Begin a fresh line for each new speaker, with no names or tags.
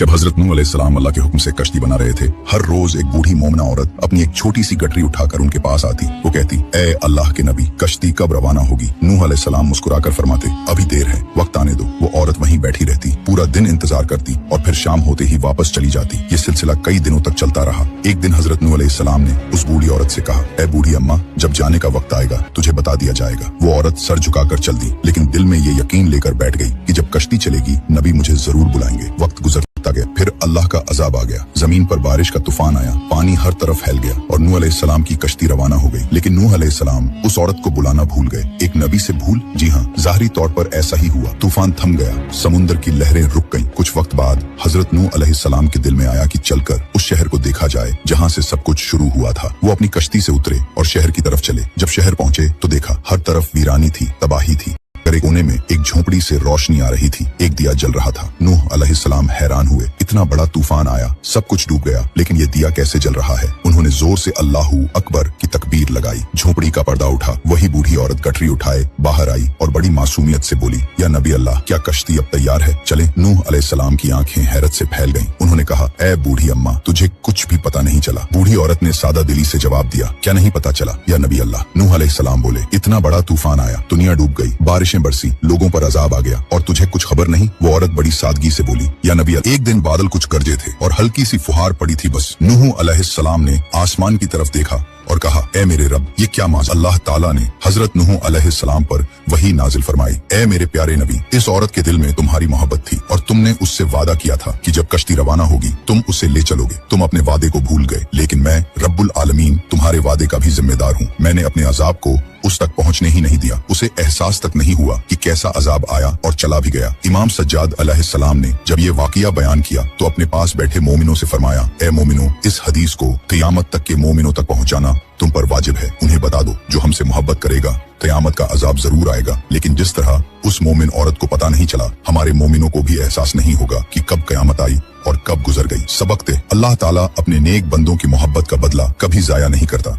जब हजरत नूह अलैहिस्सलाम अल्लाह के हुक्म से कश्ती बना रहे थे, हर रोज एक बूढ़ी मोमिना औरत अपनी एक छोटी सी गठरी उठाकर उनके पास आती। वो कहती, ए अल्लाह के नबी, कश्ती कब रवाना होगी? नूह अलैहिस्सलाम मुस्कुराकर फरमाते, अभी देर है, वक्त आने दो। वो औरत वहीं बैठी रहती, पूरा दिन इंतजार करती और फिर शाम होते ही वापस चली जाती। ये सिलसिला कई दिनों तक चलता रहा। एक दिन हजरत नूह अलैहिस्सलाम ने उस बूढ़ी औरत से कहा, ए बूढ़ी अम्मा, जब जाने का वक्त आएगा तुझे बता दिया जाएगा। वो औरत सर झुकाकर चल दी, लेकिन दिल में ये यकीन लेकर बैठ गई कि जब कश्ती चलेगी नबी मुझे जरूर बुलाएंगे। वक्त गुजरता गया, फिर अल्लाह का अजाब आ गया। जमीन पर बारिश का तूफान आया, पानी हर तरफ फैल गया और नूह अलैहिस्सलाम की कश्ती रवाना हो गई। लेकिन नूह अलैहिस्सलाम उस औरत को बुलाना भूल गए। एक नबी से भूल? जी हाँ, ज़ाहिरी तौर पर ऐसा ही हुआ। तूफान थम गया, समुद्र की लहरें रुक गईं। कुछ वक्त बाद हजरत नूह अलैहिस्सलाम के दिल में आया कि चलकर उस शहर को देखा जाए जहाँ से सब कुछ शुरू हुआ था। वो अपनी कश्ती से उतरे और शहर की तरफ चले। जब शहर पहुंचे तो देखा हर तरफ वीरानी थी, तबाही थी। एक कोने में एक झोपड़ी से रोशनी आ रही थी, एक दिया जल रहा था। नूह अलैहिस्सलाम हैरान हुए, इतना बड़ा तूफान आया, सब कुछ डूब गया, लेकिन ये दिया कैसे जल रहा है? उन्होंने जोर से अल्लाहू अकबर की तकबीर लगाई। झोपड़ी का पर्दा उठा, वही बूढ़ी औरत गठरी उठाए बाहर आई और बड़ी मासूमियत से बोली, या नबी अल्लाह, क्या कश्ती अब तैयार है? चले। नूह अलैहिस्सलाम की आंखें हैरत से फैल गईं। उन्होंने कहा, ए बूढ़ी अम्मा, तुझे कुछ भी पता नहीं चला। बूढ़ी औरत ने सादा दिली से जवाब दिया, क्या नहीं पता चला या नबी अल्लाह? नूह अलैहिस्सलाम बोले, इतना बड़ा तूफान आया, दुनिया डूब गई, बारिशें बरसी, लोगों पर अजाब आ गया और तुझे कुछ खबर नहीं? वो औरत बड़ी सादगी से बोली, या नबी अल्लाह, एक दिन बादल कुछ गरजे थे और हल्की सी फुहार पड़ी थी बस। नूह अलैहिस्सलाम ने आसमान की तरफ देखा और कहा, ए मेरे रब, ये क्या माज? अल्लाह ताला ने हजरत नूह अलैहिस्सलाम पर वही नाजिल फरमाई, ए मेरे प्यारे नबी, इस औरत के दिल में तुम्हारी मोहब्बत थी और तुमने उससे वादा किया था कि जब कश्ती रवाना होगी तुम उसे ले चलोगे। तुम अपने वादे को भूल गए, लेकिन मैं रब्बुल आलमीन तुम्हारे वादे का भी जिम्मेदार हूँ। मैंने अपने अजाब को उस तक पहुंचने ही नहीं दिया, उसे एहसास तक नहीं हुआ कि कैसा अजाब आया और चला भी गया। इमाम सज्जाद अलैहिस्सलाम ने जब ये वाकया बयान किया तो अपने पास बैठे मोमिनों से फरमाया, ए मोमिनो, इस हदीस को क़यामत तक के मोमिनों तक पहुंचाना तुम पर वाजिब है। उन्हें बता दो, जो हमसे मोहब्बत करेगा क़यामत का अजाब जरूर आएगा, लेकिन जिस तरह उस मोमिन औरत को पता नहीं चला, हमारे मोमिनों को भी एहसास नहीं होगा कि कब क़यामत आई और कब गुजर गई। सबक थे, अल्लाह ताला अपने नेक बंदों की मोहब्बत का बदला कभी जाया नहीं करता।